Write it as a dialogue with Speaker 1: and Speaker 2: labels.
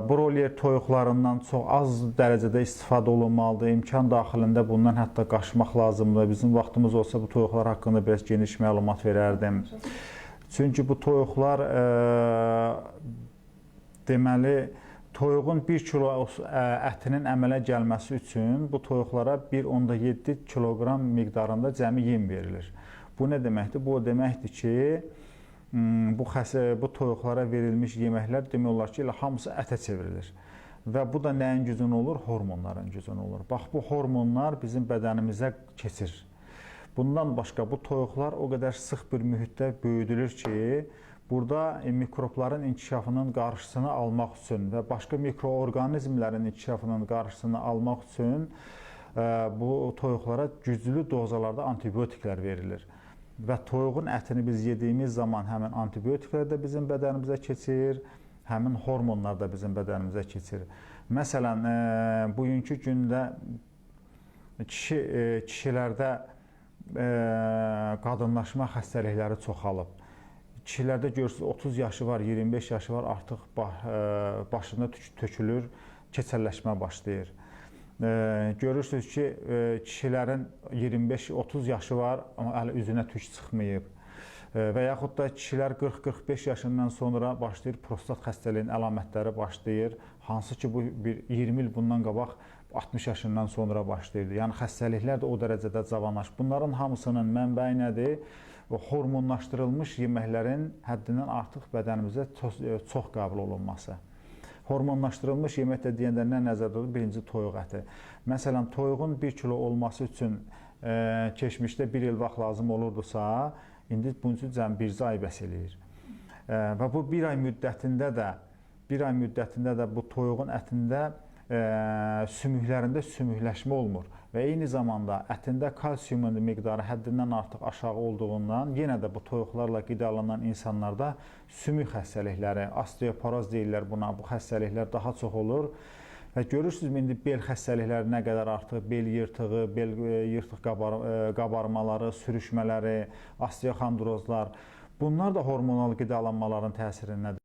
Speaker 1: Broiler toyuqlarından çox az dərəcədə istifadə olunmalıdır. İmkan daxilində bundan hətta qaçmaq lazımdır. Bizim vaxtımız olsa bu toyuqlar haqqında biraz geniş məlumat verərdim. Çünki bu toyuqlar deməli toyuğun 1 kilo ətinin əmələ gəlməsi üçün bu toyuqlara 1,7 kiloqram miqdarında cəmi yem verilir. Bu nə deməkdir? Bu o deməkdir ki, bu toyuqlara verilmiş yeməklər demək olar ki, elə hamısı ətə çevrilir. Və bu da nəyin gücünə olur? Hormonların gücünə olur. Bax, bu hormonlar bizim bədənimizə keçir. Bundan başqa bu toyuqlar o qədər sıx bir mühitdə böyüdülür ki, burada mikrobların inkişafının qarşısını almaq üçün və başqa mikroorqanizmlərin inkişafının qarşısını almaq üçün bu toyuqlara güclü dozalarda antibiotiklər verilir. Və toyuğun ətini biz yediyimiz zaman həmin antibiotiklər də bizim bədənimizə keçir, həmin hormonlar da bizim bədənimizə keçir. Məsələn, bugünkü gündə kişilərdə qadınlaşma xəstəlikləri çoxalıb. Kişilərdə görürsünüz 30 yaşı var, 25 yaşı var, artıq başında tökülür, keçəlləşmə başlayır. Görürsünüz ki, kişilərin 25-30 yaşı var, amma hələ üzünə tük çıxmayıb. Və yaxud da kişilər 40-45 yaşından sonra başlayır, prostat xəstəliyinin əlamətləri başlayır. Hansı ki, bu 20 il bundan qabaq 60 yaşından sonra başlayırdı. Yəni, xəstəliklər də o dərəcədə cavanlaşır. Bunların hamısının mənbəyi nədir? Hormonlaşdırılmış yeməklərin həddindən artıq bədənimizə çox qəbul olunması. Hormonlaşdırılmış yemək də deyəndə nə nəzərdə tutulur? Birinci, toyuq əti. Məsələn, toyuğun 1 kilo olması üçün keçmişdə 1 il vaxt lazım olurdusa, indi bunun üçün cəmi 1 ay bəs eləyir. Və bu 1 ay müddətində də bu toyuğun ətində sümüklərində sümükləşmə olmur. Və eyni zamanda ətində kalsiumun miqdarı həddindən artıq aşağı olduğundan yenə də bu toyuqlarla qidalanan insanlarda sümük xəstəlikləri, osteoporoz deyirlər buna, bu xəstəliklər daha çox olur. Və görürsünüz, indi bel xəstəlikləri nə qədər artıq, bel yırtığı, bel yırtıq qabarmaları, sürüşmələri, osteoxondrozlar, bunlar da hormonal qidalanmaların təsirindədir.